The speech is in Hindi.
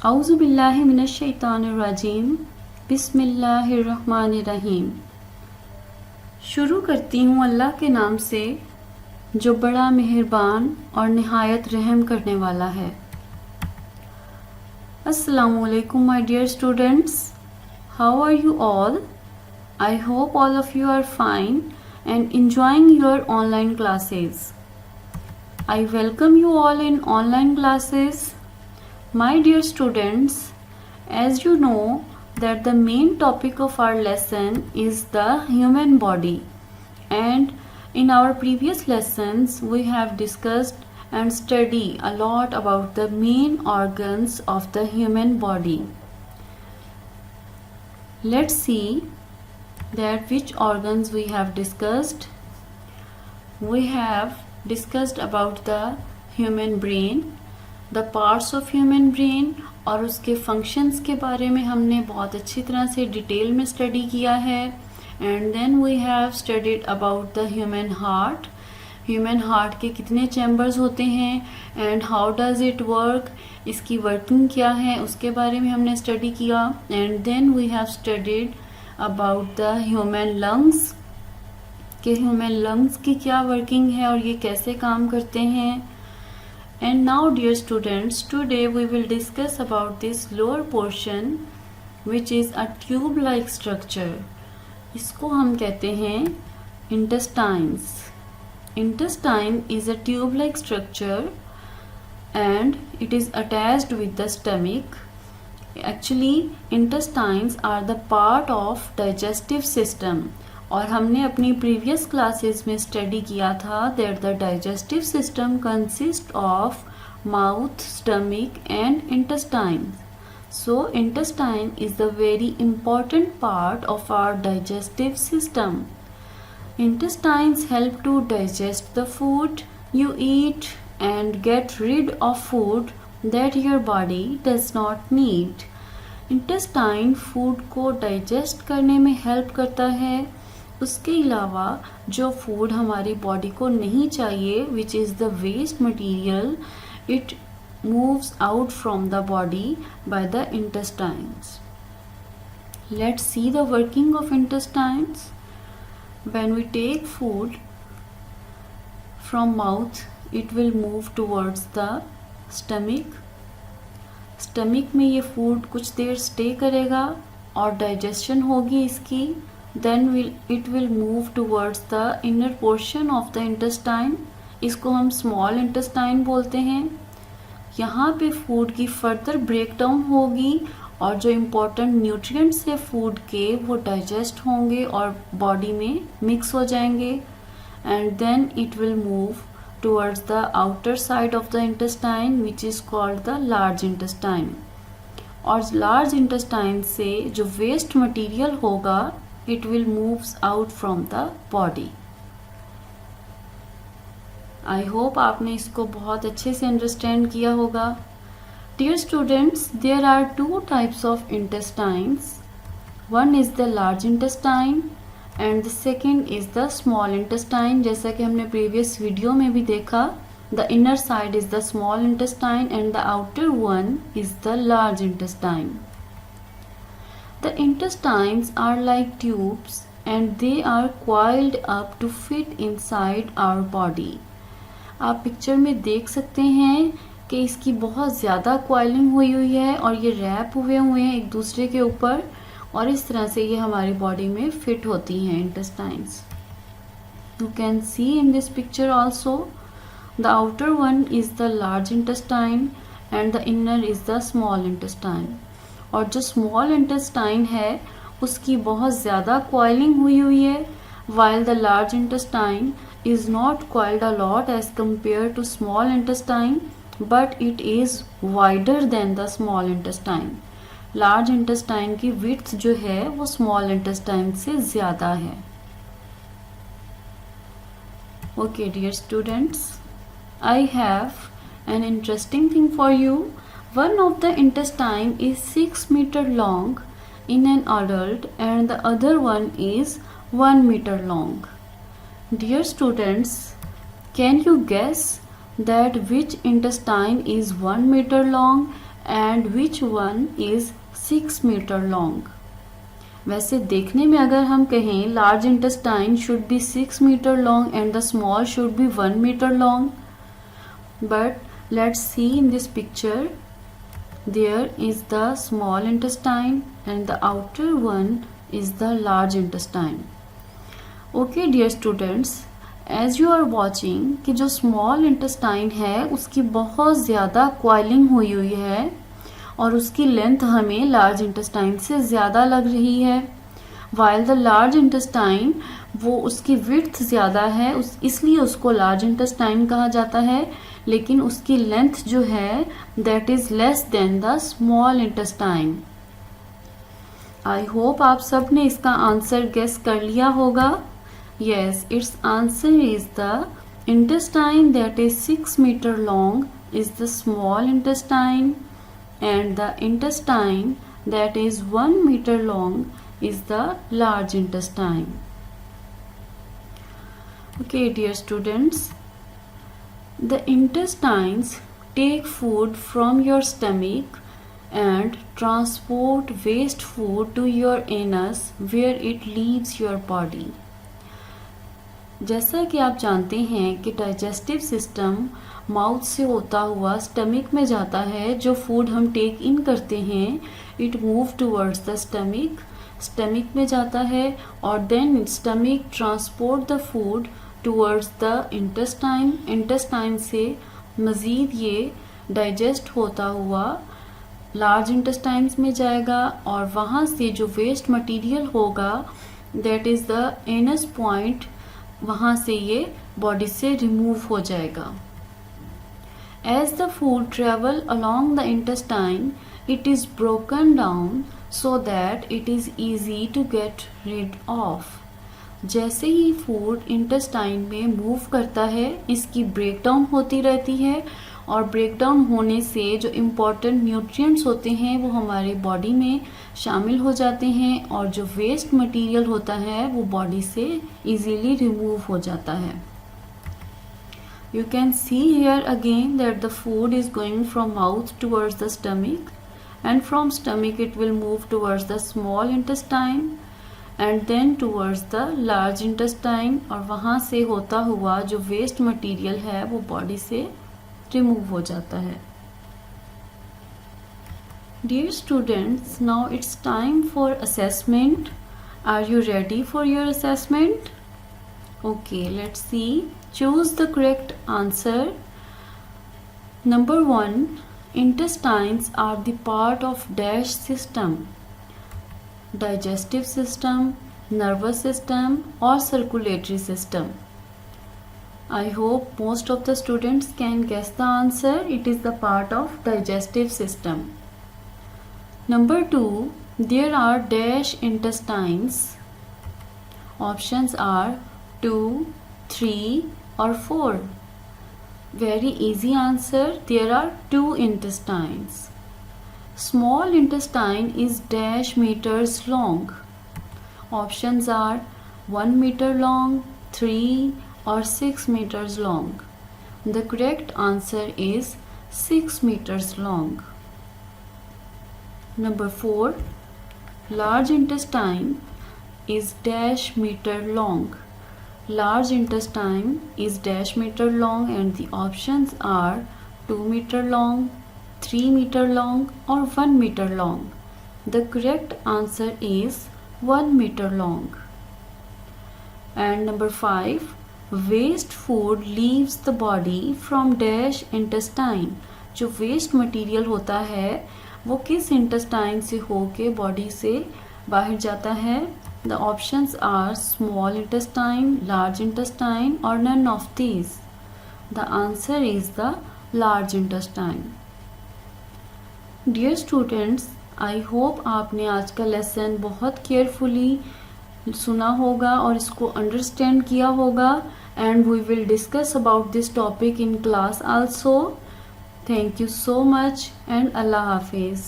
औज़ु बिल्लाहि मिनश शैतानिर रजीम। बिस्मिल्लाहिर्रहमानिर्रहीम। शुरू करती हूँ अल्लाह के नाम से जो बड़ा मेहरबान और निहायत रहम करने वाला है। अस्सलामु अलैकुम my dear students, how are you all? I hope all of you are fine and enjoying your online classes. I welcome you all in online classes. My dear students, as you know that the main topic of our lesson is the human body, and in our previous lessons we have discussed and studied a lot about the main organs of the human body. Let's see that which organs we have discussed. We have discussed about the human brain, the parts of human brain, और उसके functions के बारे में हमने बहुत अच्छी तरह से डिटेल में स्टडी किया है. And then we have studied about the human heart. Human heart के कितने चैम्बर्स होते हैं and how does it work, इसकी वर्किंग क्या है उसके बारे में हमने स्टडी किया. And then we have studied about the human lungs कि ह्यूमन लंग्स की क्या वर्किंग है और ये कैसे काम करते हैं. And now dear students, today we will discuss about this lower portion which is a tube like structure. इसको हम कहते हैं intestines. Intestine is a tube-like structure and it is attached with the stomach. Actually, intestines are the part of digestive system. और हमने अपनी previous classes में study किया था that the digestive system consists of mouth, stomach and intestines. So, intestine is the very important part of our digestive system. Intestines help to digest the food you eat and get rid of food that your body does not need. Intestine food को digest करने में help करता है. उसके अलावा जो food हमारी body को नहीं चाहिए, which is the waste material, it moves out from the body by the intestines. Let's see the working of intestines. When we take food from mouth, it will move towards the stomach. Stomach में ये food कुछ देर stay करेगा और digestion होगी इसकी. Then it will move towards the inner portion of the intestine. इसको हम small intestine बोलते हैं. यहाँ पे food की further breakdown होगी और जो इम्पोर्टेंट न्यूट्रिएंट्स है फूड के वो डाइजेस्ट होंगे और बॉडी में मिक्स हो जाएंगे. And then it will move towards the outer side of the intestine which is called the large intestine. और लार्ज इंटेस्टाइन से जो वेस्ट मटेरियल होगा it will moves out from the body. I hope आपने इसको बहुत अच्छे से अंडरस्टैंड किया होगा. Dear students, there are two types of intestines. One is the large intestine and the second is the small intestine. जैसा कि हमने previous video में भी देखा, the inner side is the small intestine and the outer one is the large intestine. The intestines are like tubes and they are coiled up to fit inside our body. आप पिक्चर में देख सकते हैं कि इसकी बहुत ज़्यादा कॉइलिंग हुई है और ये रैप हुए हैं एक दूसरे के ऊपर और इस तरह से ये हमारी बॉडी में फिट होती हैं intestines. You can C in this picture also the outer one is the large intestine and the inner is the small intestine. और जो स्मॉल इंटेस्टाइन है उसकी बहुत ज़्यादा कॉइलिंग हुई है while the large intestine is not coiled a lot as compared to small intestine, but it is wider than the small intestine. Large intestine की विड्थ जो है वो स्मॉल इंटेस्टाइन से ज़्यादा है. Okay dear students, I have an interesting thing for you. One of the intestine is 6 meter long in an adult and the other one is 1 meter long. Dear students, can you guess that which intestine is 1 meter long and which one is 6 meter long? वैसे देखने में अगर हम कहें large intestine should be 6 metre long and the small should be 1 metre long, but let's see in this picture there is the small intestine and the outer one is the large intestine. Okay dear students, as you are watching कि जो small intestine है उसकी बहुत ज़्यादा coiling हुई है और उसकी लेंथ हमें large intestine से ज़्यादा लग रही है, while the large intestine वो उसकी width ज़्यादा है इसलिए उसको large intestine कहा जाता है, लेकिन उसकी लेंथ जो है that is less than the small intestine. I hope आप सब ने इसका आंसर गेस कर लिया होगा. Yes, its answer is the intestine that is 6 metre long is the small intestine and the intestine that is 1 metre long is the large intestine. Okay dear students, the intestines take food from your stomach and transport waste food to your anus where it leaves your body. जैसा कि आप जानते हैं कि डाइजेस्टिव सिस्टम माउथ से होता हुआ स्टमक में जाता है. जो फूड हम टेक इन करते हैं it move towards the stomach में जाता है और then stomach transport the food towards the intestine से मज़ीद ये डाइजेस्ट होता हुआ लार्ज इंटेस्टाइन्स में जाएगा और वहाँ से जो वेस्ट मटेरियल होगा that is the anus point, वहाँ से ये बॉडी से रिमूव हो जाएगा. As the food travel along the intestine it is broken down so that it is easy to get rid of. जैसे ही फूड इंटेस्टाइन में मूव करता है इसकी ब्रेकडाउन होती रहती है और ब्रेकडाउन होने से जो इम्पॉर्टेंट न्यूट्रिएंट्स होते हैं वो हमारे बॉडी में शामिल हो जाते हैं और जो वेस्ट मटेरियल होता है वो बॉडी से इजीली रिमूव हो जाता है. You can see here again that the food is going from mouth towards the stomach and from stomach it will move towards the small intestine and then towards the large intestine और वहाँ से होता हुआ जो वेस्ट मटेरियल है वो बॉडी से रिमूव हो जाता है. Dear students, now it's time for assessment. Are you ready for your assessment? Okay, let's see. Choose the correct answer. Number 1, intestines are the part of dash system. Digestive system, nervous system or circulatory system. I hope most of the students can guess the answer. It is the part of digestive system. Number 2, there are dash intestines. Options are 2, 3 or 4. Very easy answer. There are 2 intestines. Small intestine is dash meters long. Options are 1 meter long, 3 or 6 meters long. The correct answer is 6 meters long. Number 4, large intestine is dash meter long. Large intestine is dash meter long and the options are 2 meter long, 3 meter long or 1 meter long. The correct answer is 1 meter long. And number 5, waste food leaves the body from dash intestine. जो waste material होता है वो किस intestine से होके body से बाहर जाता है? The options are small intestine, large intestine or none of these. The answer is the large intestine. Dear students, I hope आपने आज का लेसन बहुत केयरफुली सुना होगा और इसको अंडरस्टैंड किया होगा and we will discuss about this topic in class also. Thank you so much and अल्लाह हाफिज़.